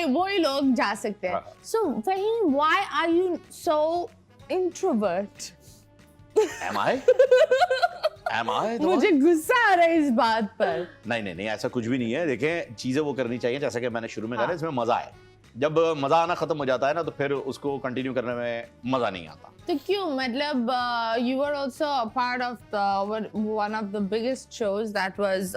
वो ही लोग जा सकते हैं. So Fahim, why are you so introvert? Am I? मुझे गुस्सा आ रहा है इस बात पर. नहीं ऐसा कुछ भी नहीं है. देखें, चीजें वो करनी चाहिए जैसा कि मैंने शुरू में कहा, इसमें मजा है. जब मजा आना खत्म हो जाता है ना, तो फिर उसको कंटिन्यू करने में मजा नहीं आता. तो क्यों, मतलब you were also a part of one of the biggest shows that was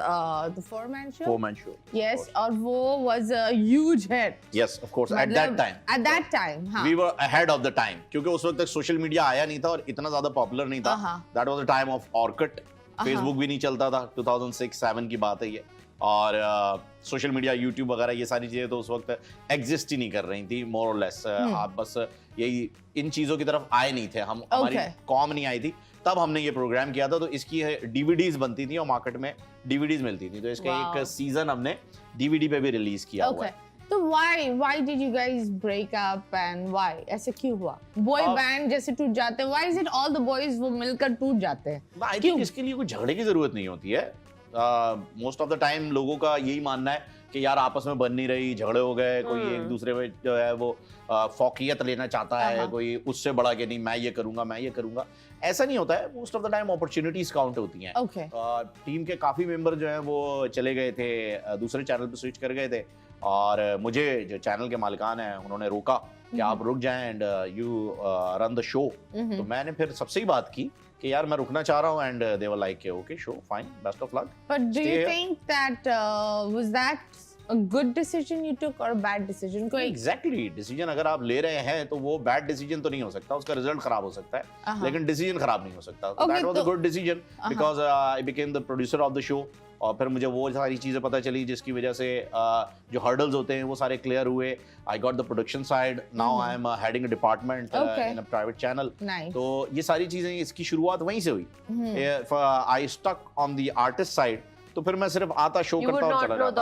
the Four-Man Show. Four-Man Show. Yes, और वो was a huge hit. Yes, of course. At that time. At that time, हाँ. We were ahead of the time, क्योंकि उस वक्त तक social media आया नहीं था और इतना ज्यादा पॉपुलर नहीं था. That was the time of Orkut. Facebook भी नहीं चलता था. 2006-7 की बात है ये. और सोशल मीडिया, यूट्यूब वगैरह, ये सारी चीजें तो उस वक्त एग्जिस्ट ही नहीं कर रही थी, मोर और लेस. आप बस यही इन चीजों की तरफ आए नहीं थे हम. हमारी कॉम नहीं आई थी. तब हमने ये प्रोग्राम किया था, तो इसकी डीवीडीज बनती थी और मार्केट में डीवीडीज मिलती थी, तो इसका एक सीजन हमने डीवीडी पे भी रिलीज किया हुआ है. तो why did you guys break up and why? ऐसे क्यों हुआ? Boy band जैसे टूट जाते हैं, why is it all the boys वो मिलकर टूट जाते हैं? I think इसके लिए कोई झगड़े की जरूरत नहीं होती है. मोस्ट ऑफ द टाइम लोगों का यही मानना है कि यार आपस में बन नहीं रही, झगड़े हो गए, कोई एक दूसरे में जो है वो फौकियत लेना चाहता है, कोई उससे बड़ा कि नहीं मैं ये करूंगा. ऐसा नहीं होता है. Most of the time opportunities count होती हैं. टीम के काफी मेंबर जो हैं वो चले गए थे, दूसरे चैनल पे स्विच कर गए थे, और मुझे जो चैनल के मालिकान हैं उन्होंने रोका कि आप रुक जाएं and you run the show. तो मैंने फिर सबसे ही बात की कि यार मैं रुकना चाह रहा हूँ, and they were like okay show fine, best of luck. But do you think that was that a good decision you took or a bad decision? कोई एग्जैक्टली डिसीजन अगर आप ले रहे हैं तो वो बैड डिसीजन तो नहीं हो सकता, उसका रिजल्ट खराब हो सकता है, लेकिन डिसीजन खराब नहीं हो सकता. That was a good decision because I became the producer of the show. और फिर मुझे वो सारी चीजें पता चली जिसकी वजह से जो हर्डल्स होते हैं वो सारे क्लियर हुए. I got the production side, now I am heading a department in a private channel. तो ये सारी चीजें, इसकी शुरुआत वहीं से हुई. I stuck on the artist side, तो फिर मैं सिर्फ आता शो करता और चला जाता.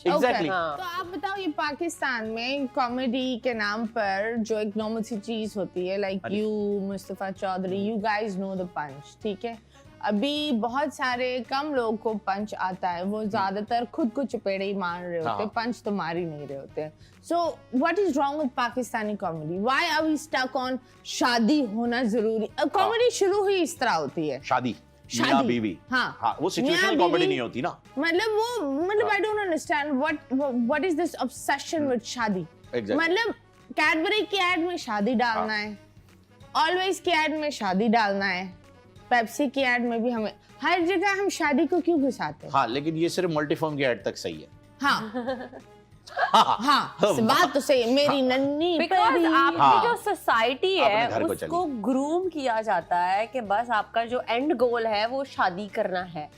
Exactly. तो आप बताओ, ये पाकिस्तान में कॉमेडी के नाम पर जो एक नॉर्मल सी चीज होती है, like you, Mustafa Chaudhary, you guys know the punch, ठीक है. अभी बहुत सारे कम लोगों को पंच आता है, वो ज्यादातर खुद को चपेड़े ही मार रहे होते हैं, पंच तो मार ही नहीं रहे होते. So what is wrong with Pakistani comedy? Why are we stuck on शादी होना जरूरी? कॉमेडी शुरू ही इस तरह होती है, शादी मियां बीवी. हाँ, वो सिचुएशनल कॉमेडी नहीं होती ना. मतलब I don't understand what is this obsession with शादी. मतलब कैडबरी की एड में शादी डालना है, ऑलवेज की एड में शादी डालना है, पेप्सी की एड में भी हमें हर जगह हम शादी को क्यों घुसाते हैं? हाँ, लेकिन ये सिर्फ मल्टीफॉर्म की एड तक सही है. हाँ, बात तो सही है मेरी नन्ही. बिकॉज़ आपकी जो सोसाइटी है उसको ग्रूम किया जाता है कि बस आपका जो एंड गोल है वो शादी करना है.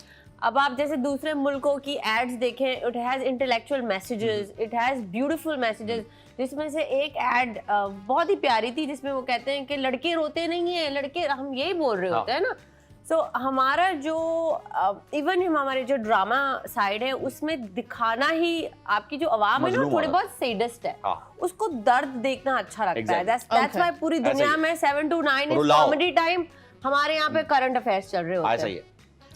अब आप जैसे दूसरे मुल्कों की एड्स देखें, it has intellectual messages, it has beautiful messages, जिसमें से एक एड बहुत ही प्यारी थी जिसमें वो कहते हैं कि लड़के रोते नहीं है, लड़के, हम यही बोल रहे होते हैं ना. सो हमारा जो इवन हमारे जो ड्रामा साइड है उसमें दिखाना ही आपकी जो आवाम है ना थोड़ी बहुत सैडिस्ट है, उसको दर्द देखना अच्छा लगता है. दैट्स व्हाई पूरी दुनिया में 7 to 9 इज कॉमेडी टाइम. हमारे यहाँ पे करंट अफेयर्स चल रहे होते हैं.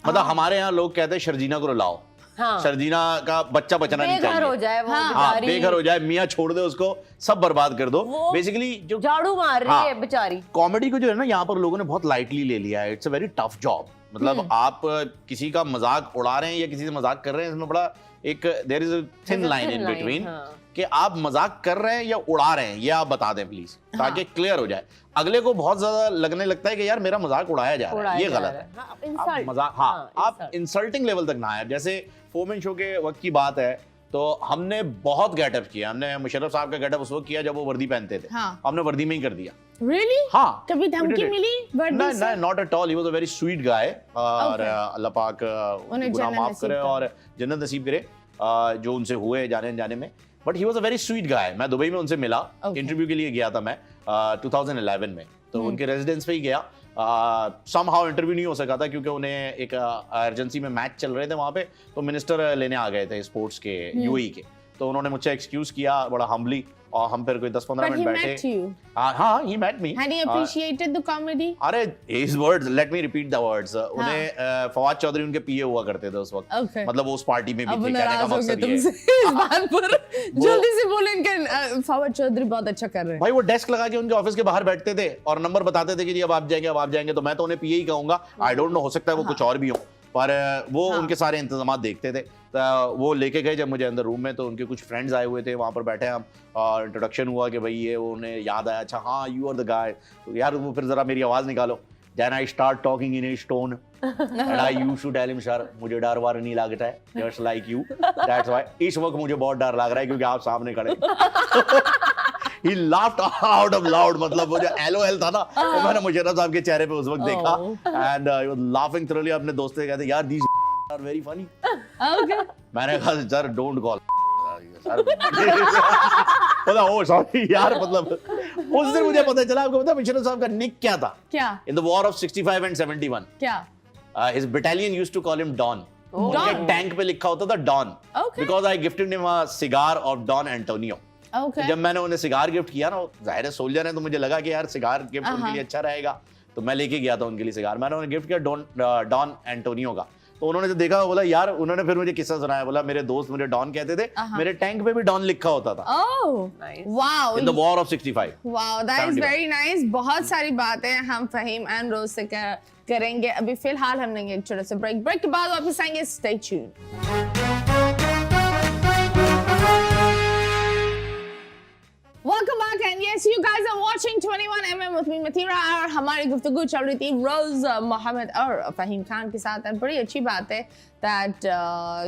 मतलब हमारे यहाँ लोग कहते हैं शर्जीना को रुलाओ. शर्जीना का बच्चा बचना नहीं चाहिए, बेघर हो जाए वो, बेघर हो जाए, मियाँ छोड़ दे उसको, सब बर्बाद कर दो. बेसिकली जो झाड़ू मार रही है बेचारी. कॉमेडी को जो है ना यहाँ पर लोगों ने बहुत लाइटली ले लिया है. It's a very tough job. मतलब आप किसी का मजाक उड़ा रहे हैं या किसी से मजाक कर रहे हैं, इसमें बड़ा एक there is a thin line in between कि आप मजाक कर रहे हैं या उड़ा रहे हैं, ये आप बता दें प्लीज, ताकि क्लियर हो जाए. अगले को बहुत ज्यादा लगने लगता है कि यार मेरा मजाक उड़ाया जा रहा है, ये गलत है. मजाक, आप इंसल्टिंग लेवल तक ना आए. जैसे फोरमैन शो के वक्त की बात है तो हमने बहुत गेटअप किया. हमने मुशर्रफ साहब का गेटअप उस वक्त किया जब वो वर्दी पहनते थे. हमने वर्दी में ही कर दिया. Really? हाँ. कभी धमकी मिली वर्दी से? नहीं, not at all. He was a very sweet guy. और अल्लाह पाक गुनाह माफ करे और जन्नत नसीब करे जो उनसे हुए जाने में. But he was a very sweet guy. मैं दुबई में उनसे मिला, इंटरव्यू के लिए गया था मैं 2011 में, तो उनके रेजिडेंस पे ही गया. समहाउ इंटरव्यू नहीं हो सका था क्योंकि उन्हें एक अर्जेंसी में मैच चल रहे थे वहाँ पे, तो मिनिस्टर लेने आ गए थे स्पोर्ट्स के यूएई के. तो उन्होंने मुझसे एक्सक्यूज किया बड़ा हम्बली, और हम फिर कोई 10-15 मिनट बैठे. हाँ, he met me. Had he appreciated the comedy? अरे his words, let me repeat the words. उन्हें फवाद चौधरी उनके पीए हुआ करते थे उस वक्त. मतलब वो उस पार्टी में भी थे. कहने का मकसद ये इस बात पर जल्दी से बोले इनके फवाद चौधरी बहुत अच्छा कर रहे हैं। भाई वो डेस्क लगा के उनके ऑफिस के बाहर बैठते थे और नंबर बताते थे कि जी अब आप जाएंगे, तो मैं तो उन्हें पीए ही कहूंगा, आई डोंट नो, हो सकता है वो कुछ और भी हो, पर वो उनके सारे इंतजाम देखते थे। तो वो लेके गए जब मुझे अंदर रूम में, तो उनके कुछ फ्रेंड्स आए हुए थे, वहाँ पर बैठे हम और इंट्रोडक्शन हुआ कि भाई ये, वो उन्हें याद आया, अच्छा हाँ यू आर द गाय। तो यार वो फिर जरा मेरी आवाज़ निकालो। Then I start talking in his tone and I used to tell him, sir, मुझे डर वार नहीं लगता है, just like you. That's why इस वक्त मुझे बहुत डर लग रहा है क्योंकि आप सामने खड़े। He laughed out of loud, मतलब वो जो LOL था ना, वो मैंने मुशर्रफ साहब के चेहरे पे उस वक्त देखा, and he was laughing thoroughly। अपने दोस्त से कहते यार these are very funny। Okay. मैंने कहा sir don't call। O sorry यार, मतलब उस दिन मुझे पता चला। आपको पता मुशर्रफ साहब का निक क्या था? क्या? In the war of 65 and 71, क्या? his battalion used to call him Don। उनके टैंक पे लिखा होता था Don, because I gifted him a cigar of Don Antonio। Okay. जब मैंने उन्हें सिगार गिफ्ट किया ना, जाहिर है सोल्जर है, तो मुझे लगा कि यार सिगार गिफ्ट उनके लिए अच्छा रहेगा, तो मैं लेके गया था उनके लिए सिगार। मैंने उन्हें गिफ्ट किया डॉन एंटोनियो का। तो उन्होंने जो देखा बोला यार, उन्होंने फिर मुझे किस्सा सुनाया, बोला मेरे दोस्त मुझे डॉन कहते थे, मेरे टैंक पे भी डॉन लिखा होता था। Oh, Nice. wow. In the war of 65। Wow, that is very nice। बहुत सारी बातें हम फहीम एंड रोज से करेंगे। अभी फिलहाल हम लेंगे एक छोटा सा ब्रेक के बाद वापस आएंगे। Stay tuned। Welcome back and yes, you guys are watching 21mm with me Mathira और हमारी गुफ्तगू चल रही थी रोज मोहम्मद और फहीम खान के साथ। और बड़ी अच्छी बात है that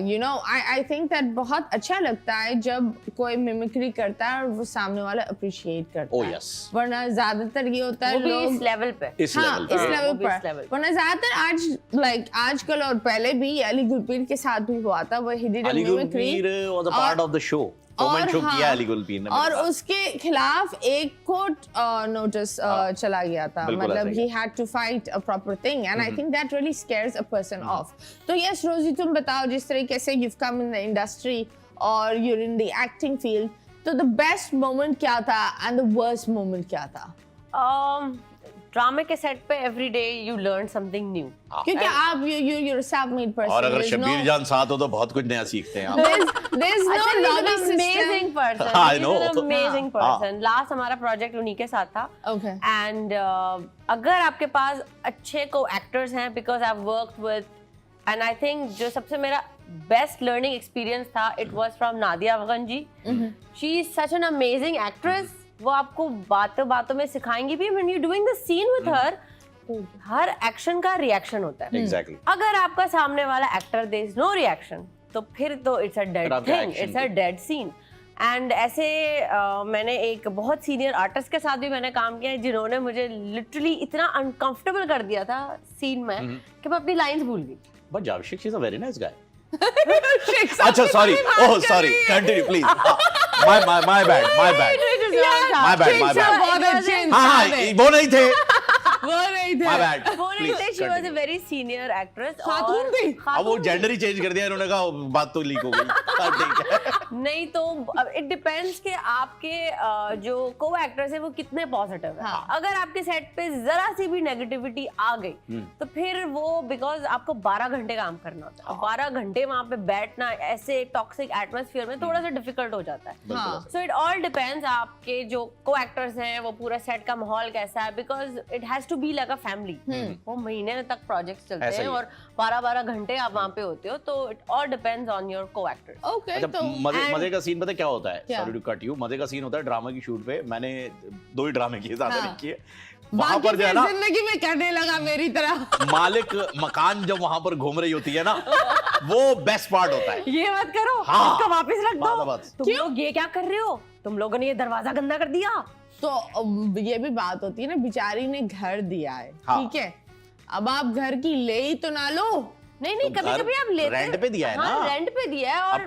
you know I think that बहुत अच्छा लगता है जब कोई मिमिक्री करता है और वो सामने वाला अप्रिशिएट करता है। yes। वरना ज्यादातर ये होता है लोग इस लेवल पे, इस हाँ, लेवल इस पे, लेवल वो भी इस पर level। वरना ज्यादातर आजकल और पहले भी अली गुलपीर के साथ भी हुआ था। वो he did a Ali mimicry गुलपीर was a part of the show। Comment show किया अली गुलपीर ने, और उसके खिलाफ एक कोर्ट नोटिस चला गया था। मतलब he had to fight a proper thing and I think that really scares a person off। तो yes रोजी, तुम बताओ जिस तरीके से you've come in the industry और you're in the acting field, तो the best moment क्या था and the worst moment क्या था? ड्रामे के सेट पे every day you learn something new, क्योंकि आप you're a self-made person। और अगर शब्बीर जान साथ हो तो बहुत कुछ नया सीखते हैं आप। there's no lobby system। amazing person। I know। He's an amazing person। Last हमारा प्रोजेक्ट उन्हीं के साथ था। Okay। एंड अगर आपके पास अच्छे को एक्टर्स हैं, because I worked with, and I think जो सबसे मेरा बेस्ट लर्निंग एक्सपीरियंस था, it was from Nadia Afghan ji. She is such an amazing actress. वो आपको बातों बातों में सिखाएंगी भी। When you doing the scene with her action का रिएक्शन होता है। Exactly। अगर आपका सामने वाला actor there is no reaction, तो फिर तो it's a dead thing, it's a dead scene. And ऐसे मैंने एक बहुत सीनियर आर्टिस्ट के साथ भी मैंने काम किया है, जिन्होंने मुझे लिटरली इतना अनकंफर्टेबल कर दिया था सीन में कि मैं अपनी लाइंस भूल गई। But Javik she is a very nice guy. अच्छा sorry, oh sorry, continue please. my bad। बहुत अच्छे हाँ, इंसान है। वो नहीं थे। वो नहीं थे। My bad। वो नहीं Please, थे, she was a continue। very senior actress। खातून थी? अब वो जेंडर ही चेंज कर दिया इन्होंने, कहा बात तो लीक हो गई। हाँ, ठीक है। नहीं तो इट डिपेंड्स कि आपके जो को एक्टर्स है वो कितने पॉजिटिव है। हाँ। अगर आपके सेट पे जरा सी भी नेगेटिविटी आ गई तो फिर वो, बिकॉज आपको 12 घंटे काम करना होता है, 12 घंटे वहां पे बैठना ऐसे टॉक्सिक एटमॉस्फेयर में थोड़ा सा डिफिकल्ट हो जाता है। हाँ। सो इट ऑल डिपेंड्स आपके जो को एक्टर्स हैं वो पूरा सेट का माहौल कैसा है, because it has to be like a family. वो महीने तक प्रोजेक्ट्स चलते ऐसा हैं ही है। और 12-12 घंटे आप वहां पे होते हो, तो it all depends on your को एक्टर्स। Okay, अच्छा, तो मजे का सीन पता क्या होता है? क्या? Sorry to cut you. मजे का सीन होता है ड्रामा की शूट पे। मैंने 2 ही ड्रामे किए, ज्यादा हाँ। नहीं किए। वहां बाकी पर जो है ना, जिंदगी में करने लगा मेरी तरह। मालिक मकान जब वहां पर घूम रही होती है ना, वो बेस्ट पार्ट होता है। ये मत करो, हाँ। इसको वापस रख दो। बस। तुम लोग ये क्या कर रहे हो? तुम लोगों ने ये दरवाजा गंदा कर दिया। तो ये भी बात होती है ना, बेचारी ने घर दिया है, हाँ। ठीक है, अब आप घर की ले ही तो ना लो। नहीं नहीं, तो कभी कभी आप लेते रेंट पे दिया है हाँ, ना। रेंट पे दिया है। और